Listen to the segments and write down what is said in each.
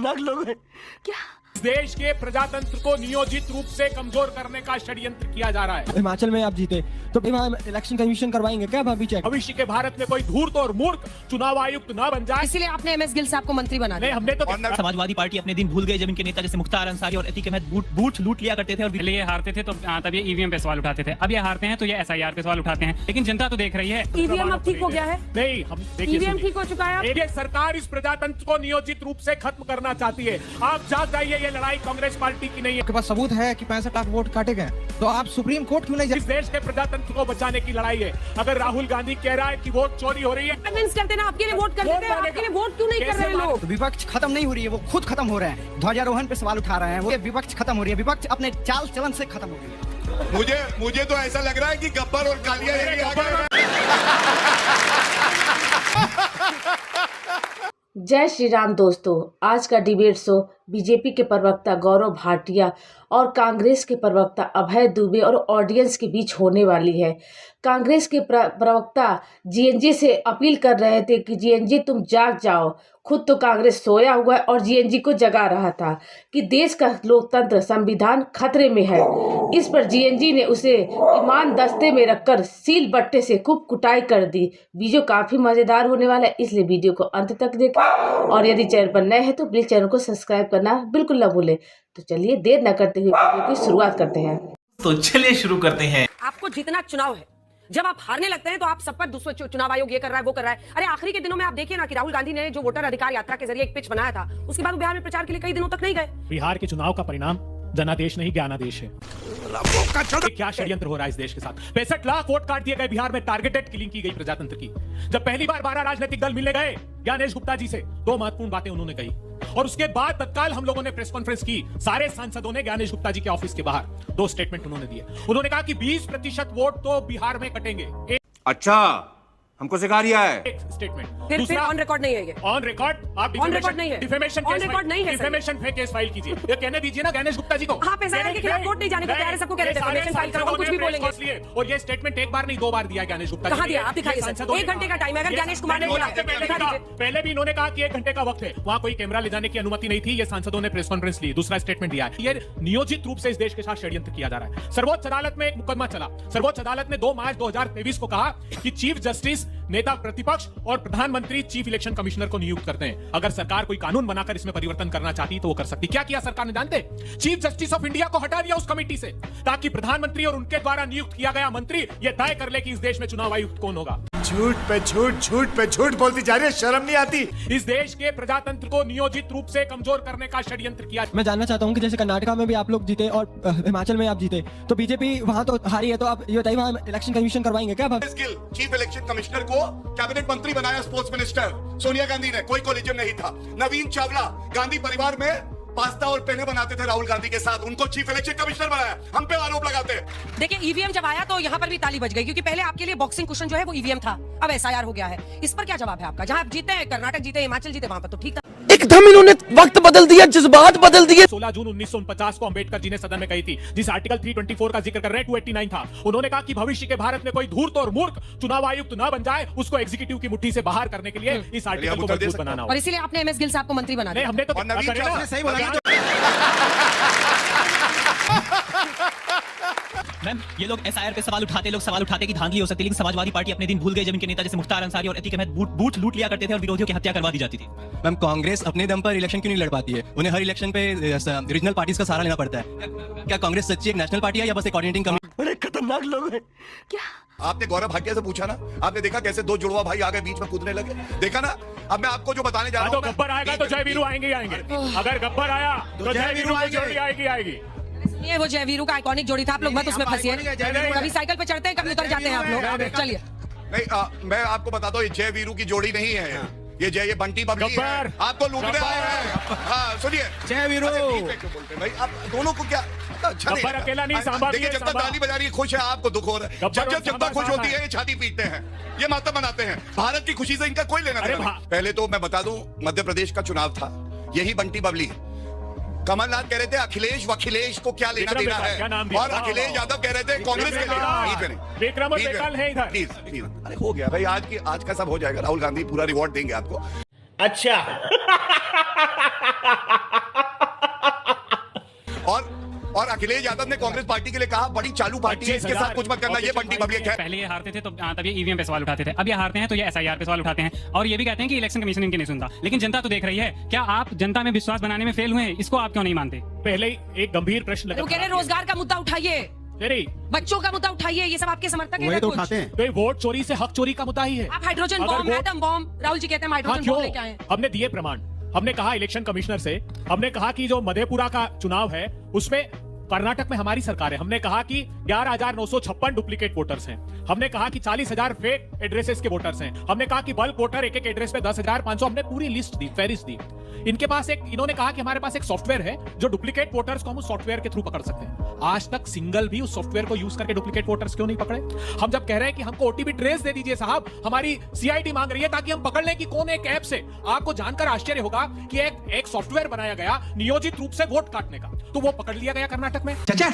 खतरनाक लोग हैं। क्या देश के प्रजातंत्र को नियोजित रूप से कमजोर करने का षड्यंत्र किया जा रहा है। हिमाचल में आप जीते तो वहाँ इलेक्शन कमीशन करवाएंगे क्या भाभी चेक? भविष्य के भारत में कोई धूर्त और मूर्ख चुनाव आयुक्त न बन जाए, इसीलिए आपने एमएस गिल साहब को मंत्री बना दिया। हमने तो समाजवादी पार्टी अपने दिन भूल गए जब इनके नेता जैसे मुख्तार अंसारी और अतीक अहमद बूथ लूट लिया करते थे और पहले ये हारते थे तो तब ये ईवीएम पे सवाल उठाते थे, अब ये हारते हैं तो ये एसआईआर पे सवाल उठाते हैं, लेकिन जनता तो देख रही है। ईवीएम अब ठीक हो गया है? नहीं, हम ईवीएम ठीक हो चुका है। ये सरकार इस प्रजातंत्र को नियोजित रूप से खत्म करना चाहती है। आप जाग जाइए, ये लड़ाई कांग्रेस पार्टी की नहीं है। आपके पास सबूत है कि 65 लाख वोट काटे गए, तो आप सुप्रीम कोर्ट क्यों नहीं इस देश के प्रजातंत्र को बचाने की लड़ाई है। अगर राहुल गांधी कह रहा है कि वोट चोरी हो रही है, कन्विंस करते ना आपके लिए वोट कर देते हैं, आपके लिए वोट क्यों नहीं कर रहे लोग? विपक्ष खत्म नहीं हो रही है, वो खुद खत्म हो रहे हैं। ध्वजारोहण पे सवाल उठा रहे हैं, वो विपक्ष खत्म हो रही है, विपक्ष अपने चाल चलन से खत्म हो रही है। मुझे तो ऐसा लग रहा है कि गब्बर और कालिया यही आ गए। जय श्री राम दोस्तों, आज का डिबेट शो बीजेपी के प्रवक्ता गौरव भाटिया और कांग्रेस के प्रवक्ता अभय दुबे और ऑडियंस के बीच होने वाली है। कांग्रेस के प्रवक्ता जीएनजी से अपील कर रहे थे कि जीएनजी तुम जाग जाओ। खुद तो कांग्रेस सोया हुआ है और जीएनजी को जगा रहा था कि देश का लोकतंत्र संविधान खतरे में है। इस पर जीएनजी ने उसे ईमान दस्ते में रखकर सील बट्टे से खूब कुटाई कर दी। वीडियो काफ़ी मज़ेदार होने वाला है, इसलिए वीडियो को अंत तक देखें और यदि चैनल पर नए हैं तो प्लीज़ चैनल को सब्सक्राइब करना बिल्कुल न भूलें। तो चलिए देर न करते हुए वीडियो की शुरुआत करते हैं। तो चलिए शुरू करते हैं। आपको जितना चुनाव है, जब आप हारने लगते हैं तो आप सब पर दूसरा चुनाव आयोग ये कर रहा है, वो कर रहा है। अरे आखिरी के दिनों में आप देखिए ना कि राहुल गांधी ने जो वोटर अधिकार यात्रा के जरिए एक पिच बनाया था, उसके बाद वो बिहार में प्रचार के लिए कई दिनों तक नहीं गए। बिहार के चुनाव का परिणाम जनादेश नहीं ज्ञानादेश है। क्या षड्यंत्र हो रहा है इस देश के साथ? 65 लाख वोट काट दिए गए बिहार में, टारगेटेड किलिंग की गई प्रजातंत्र की। जब पहली बार 12 राजनीतिक दल मिलने गए ज्ञानेश गुप्ता जी से, 2 महत्वपूर्ण बातें उन्होंने कही और उसके बाद तत्काल हम लोगों ने प्रेस कॉन्फ्रेंस की। सारे सांसदों ने ज्ञानेश गुप्ता जी के ऑफिस के बाहर 2 स्टेटमेंट उन्होंने दिए। उन्होंने कहा कि 20% वोट तो बिहार में कटेंगे। अच्छा, हमको सिखा रिया है। एक स्टेटमेंट। फिर ऑन रिकॉर्ड नहीं है ये। ऑन रिकॉर्ड आप ऑन रिकॉर्ड नहीं है। डिफेमेशन ऑन रिकॉर्ड नहीं है। डिफेमेशन पे केस फाइल कीजिए। ये कहने दीजिए ना ज्ञानेश गुप्ता जी को। हाँ, एसआईआर के खिलाफ वोट नहीं जाने को तैयार है, सबको कह रहे थे डिफेमेशन फाइल करो, हम कुछ भी बोलेंगे। और ये स्टेटमेंट एक बार नहीं 2 बार दिया ज्ञानेश गुप्ता जी। कहां दिया? आप दिखाइए सर। 1 घंटे का टाइम है, अगर ज्ञानेश कुमार ने बोला पहले भी इन्होंने कहा कि 1 घंटे का वक्त है, वहां कोई कैमरा ले जाने की अनुमति नहीं थी। ये सांसदों ने प्रेस कॉन्फ्रेंस ली, दूसरा स्टेटमेंट दिया है। ये नियोजित रूप से इस देश के साथ षड्यंत्र किया जा रहा है। सर्वोच्च अदालत में एक मुकदमा चला। सर्वोच्च अदालत ने 2 मार्च 2023 को कहा कि चीफ जस्टिस नेता प्रतिपक्ष और प्रधानमंत्री चीफ इलेक्शन कमिश्नर को नियुक्त करते हैं। अगर सरकार कोई कानून बनाकर इसमें परिवर्तन करना चाहती तो वो कर सकती। क्या किया सरकार ने जानते? चीफ जस्टिस ऑफ इंडिया को हटा दिया उस कमेटी से, ताकि प्रधानमंत्री और उनके द्वारा नियुक्त किया गया मंत्री ये तय कर ले कि इस देश में चुनाव आयुक्त कौन होगा। झूठ पे झूठ, झूठ पे झूठ बोलती जा रही है, शर्म नहीं आती? इस देश के प्रजातंत्र को नियोजित रूप से कमजोर करने का षड्यंत्र किया। मैं जानना चाहता हूँ कि जैसे कर्नाटका में भी आप लोग जीते और हिमाचल में आप जीते तो बीजेपी वहाँ तो हारी है, तो आप ये बताइए वहाँ इलेक्शन कमीशन करवाएंगे क्या? चीफ इलेक्शन कमिश्नर को कैबिनेट मंत्री बनाया स्पोर्ट्स मिनिस्टर सोनिया गांधी ने, कोई कोलिजन नहीं था। नवीन चावला गांधी परिवार में पास्ता और पेने बनाते थे राहुल गांधी के साथ, उनको चीफ इलेक्शन कमिश्नर बनाया। हम पे आरोप लगाते हैं। देखिए, ईवीएम जब आया तो यहाँ पर भी ताली बज गई, क्योंकि पहले आपके लिए बॉक्सिंग कुशन जो है वो ईवीएम था, अब एसआईआर हो गया है। इस पर क्या जवाब है आपका? जहाँ आप जीते हैं, कर्नाटक जीते, हिमाचल जीते, वहाँ पर तो ठीक था। एकदम इन्होंने वक्त बदल दिया, जज्बात बदल दिए। 16 जून 1949 को अंबेडकर जी ने सदन में कही थी, जिस आर्टिकल 324 का जिक्र कर रहे हैं 289 था। उन्होंने कहा कि भविष्य के भारत में कोई धूर्त और मूर्ख चुनाव आयुक्त न बन जाए, उसको एग्जीक्यूटिव की मुट्ठी से बाहर करने के लिए इस आर्टिकल को मजबूत बनाना होगा। और इसीलिए आपने एमएस गिल साहब को मंत्री बना दिया। हमने तो सही बोला। मैम, ये लोग एसआईआर पे सवाल उठाते कि धांधली हो सकती है, लेकिन समाजवादी पार्टी अपने दिन भूल गए जब इनके नेता जैसे मुख्तार अंसारी और अतीक अहमद बूथ लूट लिया करते थे और विरोधियों की हत्या करवा दी जाती थी। मैम, कांग्रेस अपने दम पर इलेक्शन क्यों नहीं लड़ पाती है? उन्हें हर इलेक्शन पे रीजनल पार्टीज का सहारा लेना पड़ता है। क्या कांग्रेस सच्ची एक नेशनल पार्टी है या बस एक कोऑर्डिनेटिंग कमेटी? अरे खतरनाक लोग हैं। क्या आपने गौरव भाटिया से पूछा ना? आपने देखा कैसे 2 जुड़वा भाई आगे बीच में कूदने लगे? देखा ना? अब मैं आपको जो बताने जा रहा हूँ, गब्बर आएगा तो जय वीरू आएंगे। अगर गब्बर आया तो जय वीरू आएगी। ये वो जय वीरू का आइकॉनिक जोड़ी था, आप लोग मत उसमें फंसिए। कभी साइकिल पे चढ़ते हैं, कभी उतर जाते हैं आप लोग। चलिए, नहीं, मैं आपको बताता हूँ, ये जय वीरू की जोड़ी नहीं है। ये बंटी बबली है, आपको लूटने आए हैं। हाँ, सुनिए, जय वीरू भाई, आप दोनों को क्या अच्छा गब्बर अकेला नहीं, सांबा भी है। जब तक ताली बजा रही है खुश है, आपको दुख हो रहा है। जब जनता खुश होती है ये छाती पीटते हैं, ये मातम मनाते हैं। भारत की खुशी से इनका कोई लेना देना नहीं। पहले तो मैं बता दूं, मध्य प्रदेश का चुनाव था, यही बंटी बबली कमलनाथ कह रहे थे अखिलेश वखिलेश को क्या लेना देना है, और अखिलेश यादव कह रहे थे कांग्रेस के लिए। प्लीज, अरे हो गया भाई, आज का सब हो जाएगा। राहुल गांधी पूरा रिवॉर्ड देंगे आपको। अच्छा। और अखिलेश यादव ने कांग्रेस पार्टी के लिए कहा बड़ी चालू पार्टी है, इसके साथ कुछ मत करना, ये बंटी पब्लिक है। पहले ये हारते थे तो तब ये ईवीएम पे सवाल उठाते थे, अब ये हारते हैं तो ये एसआईआर पे सवाल उठाते हैं, और ये भी कहते हैं कि इलेक्शन कमीशन इनकी नहीं सुनता। लेकिन जनता तो देख रही है, क्या आप जनता में विश्वास बनाने में फेल हुए हैं? इसको आप क्यों नहीं मानते? पहले ही एक गंभीर प्रश्न वो कह रहे हैं रोजगार का मुद्दा उठाइए, बच्चों का मुद्दा उठाइए, ये सब आपके समर्थक हैं। तो उठाते हैं, तो ये वोट चोरी से हक चोरी का मुद्दा ही है। आप hydrogen bomb, atom bomb, Rahul ji कहते हैं हाइड्रोजन बॉम्ब लेके आए। हमने दिए प्रमाण, हमने कहा इलेक्शन कमिश्नर से, हमने कहा कि जो मधेपुरा का चुनाव है उसमें कर्नाटक में हमारी सरकार है, हमने कहा कि 11,956 डुप्लीकेट वोटर्स हैं, हमने कहा कि 40,000 फेक एड्रेसेस के वोटर्स हैं, हमने कहा कि बल्क वोटर एक एक एड्रेस पे 10,500, हमने पूरी लिस्ट दी, फेरिस्ट दी। इनके पास इन्होंने कहा कि हमारे पास एक सॉफ्टवेयर है जो डुप्लीकेट वोटर्स को हम उस सॉफ्टवेयर के थ्रू पकड़ सकते हैं। आज तक सिंगल भी उस सॉफ्टवेयर को यूज करके डुप्लीकेट वोटर्स क्यों नहीं पकड़े? हम जब कह रहे हैं कि हमको ओटीपी ट्रेस दे दीजिए साहब, हमारी सीआईडी मांग रही है ताकि हम पकड़ लें कि कौन एक ऐप से, आपको जानकर आश्चर्य होगा कि एक सॉफ्टवेयर बनाया गया नियोजित रूप से वोट काटने का, तो वो पकड़ लिया गया कर्नाटक में। चाचा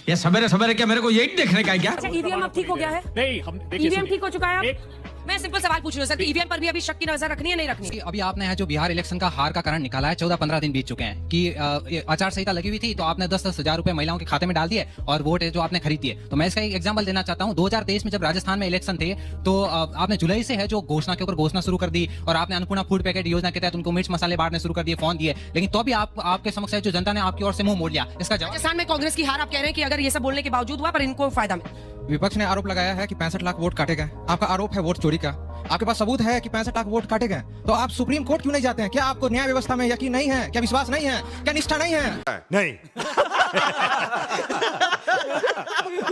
ये सवेरे सवेरे क्या मेरे को यही देखने का है क्या? अच्छा, ईवीएम अब ठीक हो गया है? नहीं, हम ईवीएम ठीक हो चुका है। मैं सिंपल सवाल पूछ रही हूँ सर, ईवीएम पर भी अभी शक की नजर रखनी है, नहीं रखनी? अभी आपने जो बिहार इलेक्शन का हार का कारण निकाला है, 14-15 दिन बीत चुके हैं कि आचार संहिता लगी हुई थी, तो आपने 10-10 हजार रुपए महिलाओं के खाते में डाल दिए और वोट जो आपने खरीदी है। तो मैं इसका एक एग्जांपल देना चाहता हूँ। 2023 में जब राजस्थान में इलेक्शन थे तो आपने जुलाई से है जो घोषणा के ऊपर घोषणा शुरू कर दी, और आपने अन्नपूर्णा फूड पैकेट योजना के तहत उनको मिर्च मसाले बांटने शुरू कर दिए, फोन दिए, लेकिन तो भी आपके समक्ष है जो जनता ने आपकी ओर से मुंह मोड़ लिया। इसका जवाब राजस्थान में कांग्रेस की हार आप कह रहे हैं कि अगर ये सब बोलने के बावजूद हुआ पर इनको फायदा मिला। विपक्ष ने आरोप लगाया है कि 65 लाख वोट काटे गए। आपका आरोप है वोट चोरी का, आपके पास सबूत है कि 65 लाख वोट काटे गए, तो आप सुप्रीम कोर्ट क्यों नहीं जाते हैं? क्या आपको न्याय व्यवस्था में यकीन नहीं है? क्या विश्वास नहीं है? क्या निष्ठा नहीं है? नहीं।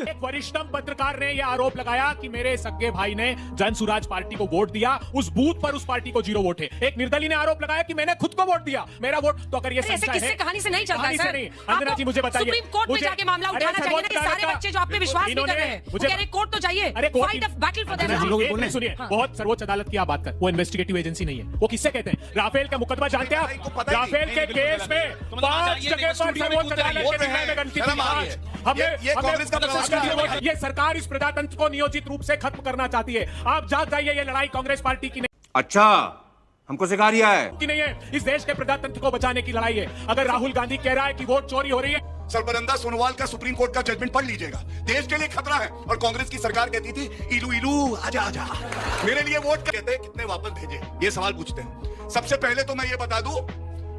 एक वरिष्ठतम पत्रकार ने यह आरोप लगाया कि मेरे सगे भाई ने जन सुराज पार्टी को वोट दिया, उस बूथ पर उस पार्टी को 0 वोट है। एक निर्दलीय ने आरोप लगाया कि मैंने खुद को वोट दिया, मेरा वोट। तो अगर ये सच्चा है, किससे कहानी से नहीं चलता है सर? अंजना जी मुझे बताइए, सुप्रीम कोर्ट में जाके मामला उठाना चाहिए ना, कि सारे बच्चे जो आप पे विश्वास नहीं कर रहे हैं, वो कह रहे कोर्ट तो चाहिए, fight of battle for them. सुनिए, बहुत सर्वोच्च अदालत की आप बात कर, वो इन्वेस्टिगेटिव एजेंसी नहीं है। वो किससे कहते हैं? राफेल का मुकदमा जानते हैं आप? राफेल के केस में 5 जगह पर सर्वोच्च अदालत के निर्णय में गलती थी। ये कांग्रेस का ये सरकार इस प्रजातंत्र को नियोजित रूप से खत्म करना चाहती है। आप जाग जाइए, ये लड़ाई कांग्रेस पार्टी की नहीं। अच्छा, हमको सिखा रिया है कि नहीं है, इस देश के प्रजातंत्र को बचाने की लड़ाई है। अगर राहुल गांधी कह रहा है कि वोट चोरी हो रही है, सरबरंदा सोनोवाल का सुप्रीम कोर्ट का जजमेंट पढ़ लीजिएगा, देश के लिए खतरा है। और कांग्रेस की सरकार कहती थी इलू इलू आजा आजा, मेरे लिए वोट कहते हैं, कितने वापस भेजे, ये सवाल पूछते हैं। सबसे पहले तो मैं ये बता दूं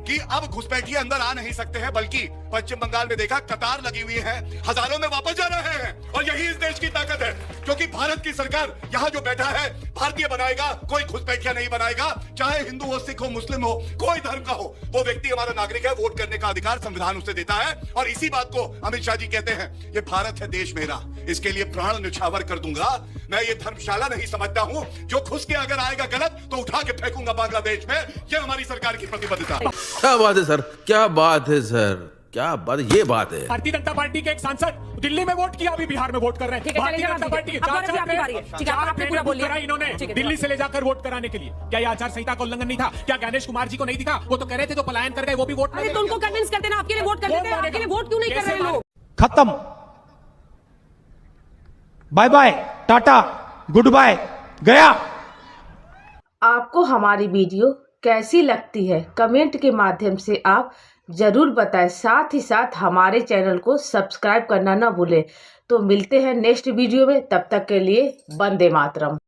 कि अब घुसपैठिए अंदर आ नहीं सकते हैं, बल्कि पश्चिम बंगाल में देखा कतार लगी हुई है, हजारों में वापस जा रहे हैं। और यही इस देश की ताकत है, क्योंकि भारत की सरकार यहाँ जो बैठा है भारतीय बनाएगा, कोई घुसपैठिया नहीं बनाएगा। चाहे हिंदू हो, सिख हो, मुस्लिम हो, कोई धर्म का हो, वो व्यक्ति हमारा नागरिक है, वोट करने का अधिकार संविधान उसे देता है। और इसी बात को अमित शाह जी कहते हैं, ये भारत है देश मेरा, इसके लिए प्राण न्यौछावर कर दूंगा। मैं ये धर्मशाला नहीं समझता हूँ, जो घुस के अगर आएगा गलत तो उठा के फेंकूंगा बांग्लादेश में। ये हमारी सरकार की प्रतिबद्धता है। क्या बात है सर, क्या बात है सर, क्या बात, ये बात है। भारतीय जनता पार्टी के एक सांसद दिल्ली में वोट किया, अभी बिहार में वोट कर रहे हैं। भारतीय जनता पार्टी इन्होंने दिल्ली से ले जाकर वोट कराने के लिए। क्या ये आचार संहिता का उल्लंघन नहीं था? क्या ज्ञानेश कुमार जी को नहीं दिखा? वो तो कह रहे थे जो पलायन कर गए वो भी वोट। अरे तो उनको कन्विंस करते ना, आपके लिए वोट कर देते हैं, आपके लिए वोट क्यों नहीं कर रहे लोग? खत्म, bye bye, tata, good bye, गया। आपको हमारी वीडियो कैसी लगती है कमेंट के माध्यम से आप ज़रूर बताएं। साथ ही साथ हमारे चैनल को सब्सक्राइब करना ना भूलें। तो मिलते हैं नेक्स्ट वीडियो में, तब तक के लिए वंदे मातरम।